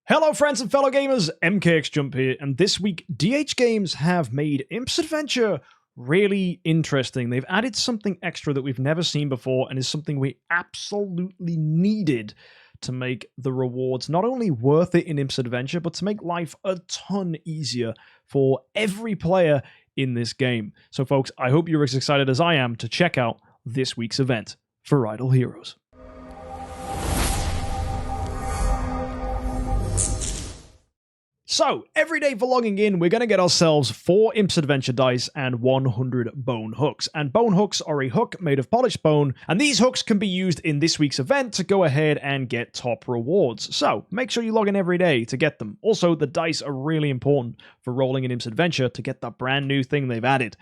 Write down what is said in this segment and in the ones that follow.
Hello friends and fellow gamers, MKxJUMP here, and this week DHGames have made impsadventure really interesting. They've added something extra that we've never seen before and is something we absolutely needed to make the rewards not only worth it in impsadventure, but to make life a ton easier for every player in this game. So folks, I hope you're as excited as I am to check out this week's event for Idle Heroes. So, every day for logging in, we're going to get ourselves 4 impsadventure dice and 100 bone hooks. And bone hooks are a hook made of polished bone, and these hooks can be used in this week's event to go ahead and get top rewards. So, make sure you log in every day to get them. Also, the dice are really important for rolling in impsadventure to get that brand new thing they've added.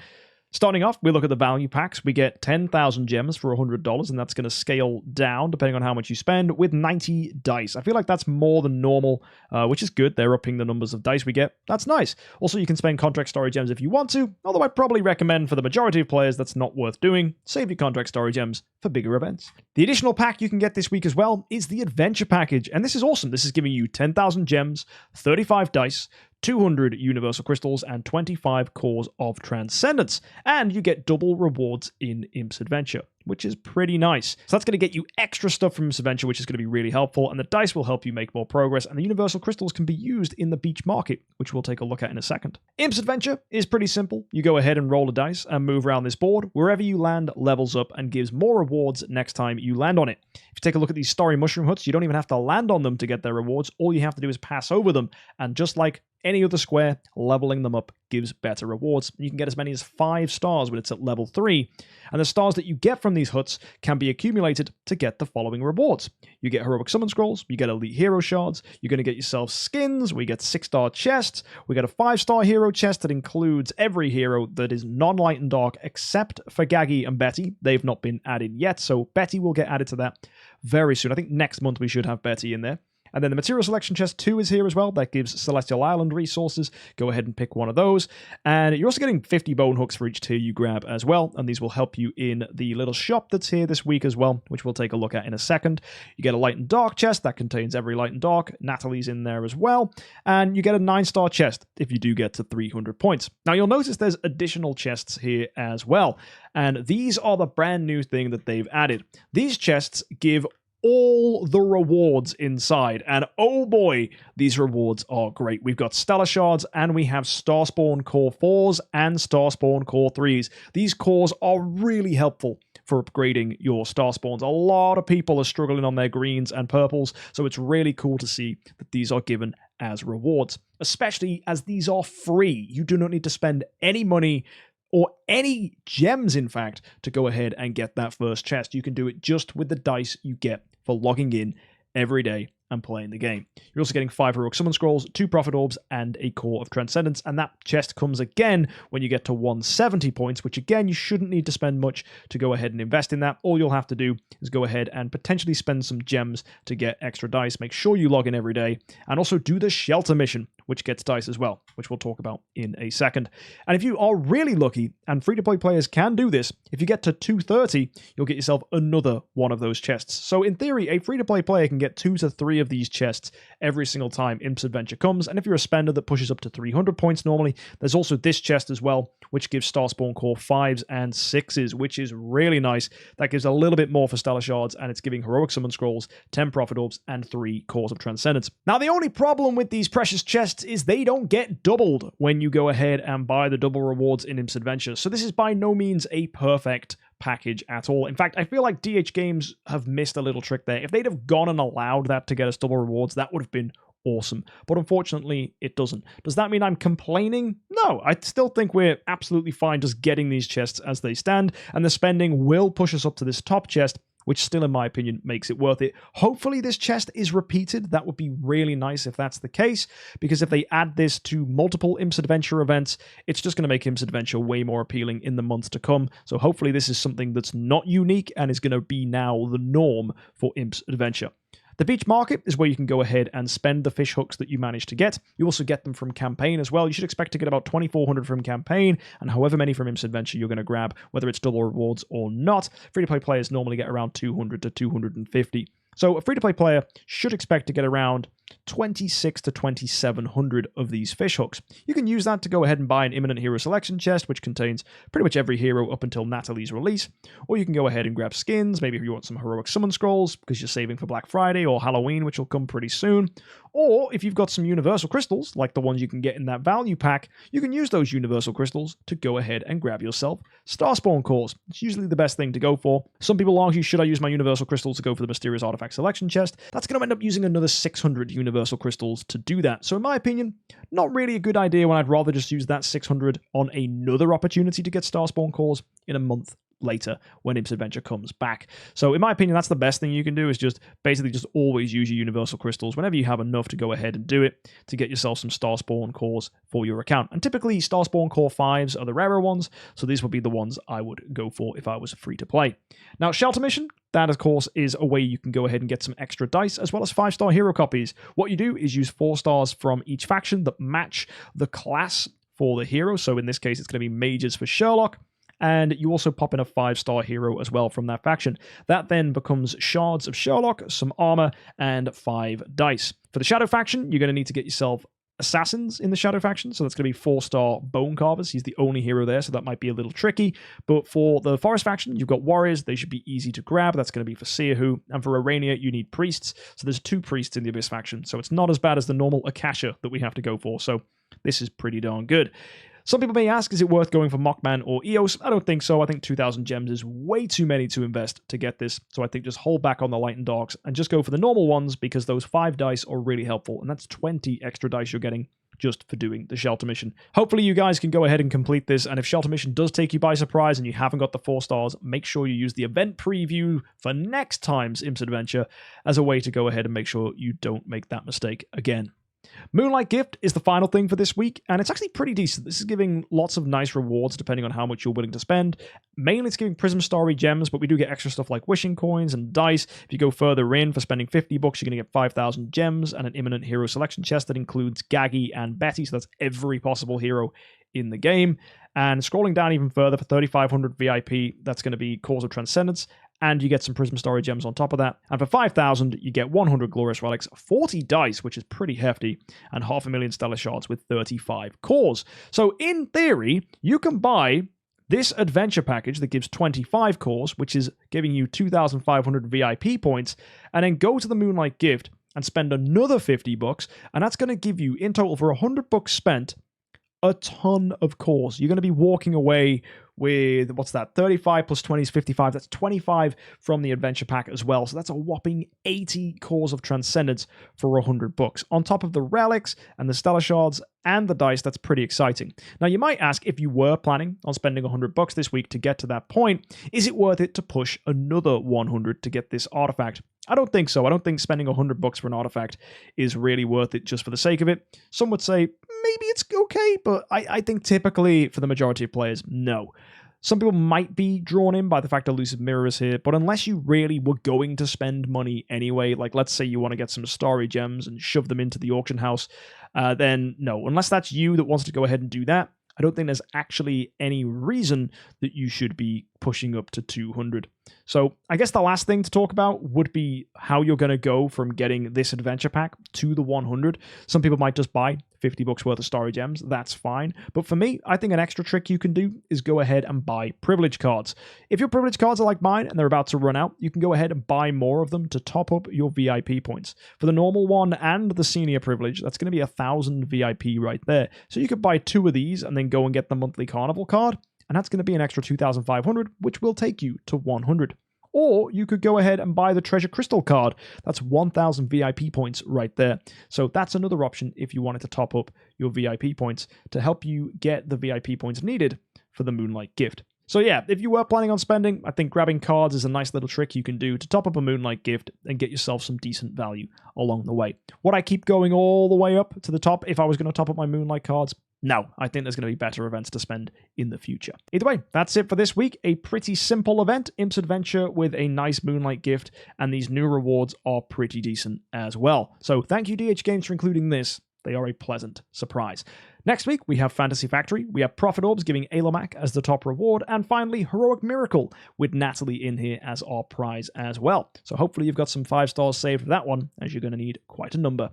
Starting off, we look at the value packs. We get 10,000 gems for $100, and that's going to scale down depending on how much you spend with 90 dice. I feel like that's more than normal, which is good. They're upping the numbers of dice we get. That's nice. Also, you can spend contract story gems if you want to, although I'd probably recommend for the majority of players that's not worth doing. Save your contract story gems for bigger events. The additional pack you can get this week as well is the adventure package, and this is awesome. This is giving you 10,000 gems, 35 dice, 200 universal crystals, and 25 cores of transcendence. And you get double rewards in impsadventure, which is pretty nice. So that's going to get you extra stuff from impsadventure, which is going to be really helpful, and the dice will help you make more progress, and the universal crystals can be used in the beach market, which we'll take a look at in a second. Impsadventure is pretty simple. You go ahead and roll a dice and move around this board. Wherever you land levels up and gives more rewards next time you land on it. If you take a look at these starry mushroom huts, you don't even have to land on them to get their rewards. All you have to do is pass over them, and just like any other square, leveling them up gives better rewards. You can get as many as 5 stars when it's at level 3, and the stars that you get from these huts can be accumulated to get the following rewards. You get heroic summon scrolls, you get elite hero shards, you're going to get yourself skins, we get 6-star chests, we get a 5-star hero chest that includes every hero that is non-light and dark except for Gaggy and Betty. They've not been added yet, so Betty will get added to that very soon. I think next month we should have Betty in there. And then the material selection chest 2 is here as well. That gives Celestial Island resources. Go ahead and pick one of those. And you're also getting 50 bone hooks for each tier you grab as well. And these will help you in the little shop that's here this week as well, which we'll take a look at in a second. You get a light and dark chest that contains every light and dark. Natalie's in there as well. And you get a 9-star chest if you do get to 300 points. Now you'll notice there's additional chests here as well. And these are the brand new thing that they've added. These chests give all the rewards inside, and oh boy, these rewards are great. We've got Stellar Shards, and we have Starspawn Core 4s and Starspawn Core 3s. These cores are really helpful for upgrading your Starspawns. A lot of people are struggling on their greens and purples, so it's really cool to see that these are given as rewards, especially as these are free. You do not need to spend any money or any gems, in fact, to go ahead and get that first chest. You can do it just with the dice you get for logging in every day and playing the game. You're also getting 5 heroic summon scrolls, 2 prophet orbs, and a core of transcendence, and that chest comes again when you get to 170 points, which again, you shouldn't need to spend much to go ahead and invest in that. All you'll have to do is go ahead and potentially spend some gems to get extra dice. Make sure you log in every day, and also do the shelter mission, which gets dice as well, which we'll talk about in a second. And if you are really lucky, and free-to-play players can do this, if you get to 230, you'll get yourself another one of those chests. So in theory, a free-to-play player can get 2 to 3 of these chests every single time impsadventure comes. And if you're a spender that pushes up to 300 points normally, there's also this chest as well, which gives Starspawn Core 5s and 6s, which is really nice. That gives a little bit more for Stellar Shards, and it's giving heroic summon scrolls, 10 prophet orbs, and 3 cores of transcendence. Now, the only problem with these precious chests is they don't get doubled when you go ahead and buy the double rewards in impsadventure. So this is by no means a perfect package at all. In fact, I feel like DHGames have missed a little trick there. If they'd have gone and allowed that to get us double rewards, that would have been awesome. But unfortunately, it doesn't. Does that mean I'm complaining? No, I still think we're absolutely fine just getting these chests as they stand, and the spending will push us up to this top chest, which still, in my opinion, makes it worth it. Hopefully this chest is repeated. That would be really nice if that's the case, because if they add this to multiple impsadventure events, it's just going to make impsadventure way more appealing in the months to come. So hopefully this is something that's not unique and is going to be now the norm for impsadventure. The beach market is where you can go ahead and spend the fish hooks that you manage to get. You also get them from campaign as well. You should expect to get about 2,400 from campaign, and however many from impsadventure you're going to grab, whether it's double rewards or not. Free-to-play players normally get around 200 to 250. So a free-to-play player should expect to get around 26 to 2700 of these fish hooks. You can use that to go ahead and buy an imminent hero selection chest, which contains pretty much every hero up until Natalie's release, or you can go ahead and grab skins, maybe if you want some heroic summon scrolls because you're saving for Black Friday or Halloween, which will come pretty soon, or if you've got some universal crystals, like the ones you can get in that value pack, you can use those universal crystals to go ahead and grab yourself Starspawn cores. It's usually the best thing to go for. Some people argue, should I use my universal crystals to go for the mysterious artifact selection chest? That's going to end up using another 600 universal crystals to do that. So in my opinion, not really a good idea when I'd rather just use that 600 on another opportunity to get Starspawn cores in a month later when impsadventure comes back. So in my opinion, that's the best thing you can do, is just basically just always use your universal crystals whenever you have enough to go ahead and do it to get yourself some Starspawn cores for your account. And typically Starspawn core 5s are the rarer ones, so these would be the ones I would go for if I was free to play. Now, Shelter Mission, that of course is a way you can go ahead and get some extra dice as well as 5-star hero copies. What you do is use 4 stars from each faction that match the class for the hero. So in this case, it's going to be mages for Sherlock. And you also pop in a 5-star hero as well from that faction. That then becomes shards of Sherlock, some armor, and 5 dice. For the Shadow faction, you're going to need to get yourself assassins in the Shadow faction, so that's going to be 4-star Bone Carvers. He's the only hero there, so that might be a little tricky. But for the Forest faction, you've got warriors. They should be easy to grab. That's going to be for Seerhu. And for Arania, you need priests. So there's 2 priests in the Abyss faction, so it's not as bad as the normal Akasha that we have to go for. So this is pretty darn good. Some people may ask, is it worth going for Mockman or Eos? I don't think so. I think 2,000 gems is way too many to invest to get this. So I think just hold back on the light and darks and just go for the normal ones, because those 5 dice are really helpful. And that's 20 extra dice you're getting just for doing the Shelter Mission. Hopefully you guys can go ahead and complete this. And if Shelter Mission does take you by surprise and you haven't got the 4 stars, make sure you use the event preview for next time's impsadventure as a way to go ahead and make sure you don't make that mistake again. Moonlight Gift is the final thing for this week, and it's actually pretty decent. This is giving lots of nice rewards depending on how much you're willing to spend. Mainly it's giving Prism Starry gems, but we do get extra stuff like wishing coins and dice. If you go further in, for spending 50 bucks, you're going to get 5,000 gems and an imminent hero selection chest that includes Gaggy and Betty, so that's every possible hero in the game. And scrolling down even further, for 3,500 VIP, that's going to be Cause of Transcendence, and you get some Prism Story gems on top of that. And for 5,000, you get 100 Glorious Relics, 40 dice, which is pretty hefty, and 500,000 Stellar Shards with 35 cores. So in theory, you can buy this adventure package that gives 25 cores, which is giving you 2,500 VIP points, and then go to the Moonlight Gift and spend another 50 bucks, and that's going to give you, in total, for 100 bucks spent, a ton of cores. You're going to be walking away with, what's that, 35 plus 20 is 55. That's 25 from the adventure pack as well. So that's a whopping 80 cores of Transcendence for 100 bucks. On top of the relics and the Stellar Shards and the dice, that's pretty exciting. Now, you might ask, if you were planning on spending 100 bucks this week to get to that point, is it worth it to push another 100 to get this artifact? I don't think so. I don't think spending 100 bucks for an artifact is really worth it just for the sake of it. Some would say maybe it's okay, but I think typically for the majority of players, no. Some people might be drawn in by the fact Elusive Mirror is here, but unless you really were going to spend money anyway, like let's say you want to get some starry gems and shove them into the auction house, then no. Unless that's you that wants to go ahead and do that, I don't think there's actually any reason that you should be pushing up to 200. So I guess the last thing to talk about would be how you're going to go from getting this adventure pack to the 100. Some people might just buy 50 bucks worth of starry gems. That's fine. But for me, I think an extra trick you can do is go ahead and buy privilege cards. If your privilege cards are like mine and they're about to run out, you can go ahead and buy more of them to top up your VIP points. For the normal one and the senior privilege, that's going to be 1,000 VIP right there. So you could buy 2 of these and then go and get the monthly carnival card, and that's going to be an extra 2,500, which will take you to 100. Or you could go ahead and buy the Treasure Crystal card. That's 1,000 VIP points right there. So that's another option if you wanted to top up your VIP points to help you get the VIP points needed for the Moonlight Gift. So yeah, if you were planning on spending, I think grabbing cards is a nice little trick you can do to top up a Moonlight Gift and get yourself some decent value along the way. Would I keep going all the way up to the top if I was going to top up my Moonlight cards? No, I think there's going to be better events to spend in the future. Either way, that's it for this week. A pretty simple event, impsadventure with a nice Moonlight Gift, and these new rewards are pretty decent as well. So thank you DHGames for including this They are a pleasant surprise. Next week, we have Fantasy Factory, we have Prophet Orbs giving Alomac as the top reward, and finally, Heroic Miracle with Natalie in here as our prize as well. So hopefully you've got some 5 stars saved for that one, as you're going to need quite a number.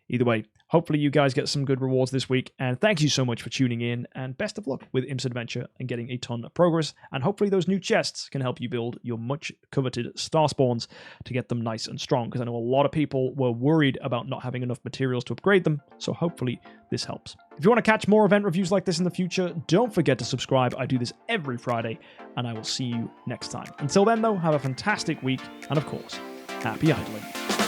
Either way, hopefully you guys get some good rewards this week, and thank you so much for tuning in, and best of luck with impsadventure and getting a ton of progress, and hopefully those new chests can help you build your much coveted star spawns to get them nice and strong, because I know a lot of people were worried about not having enough materials to upgrade them, so hopefully this helps. If you want to catch more event reviews like this in the future, don't forget to subscribe. I do this every Friday, and I will see you next time. Until then though, have a fantastic week, and of course, happy idling.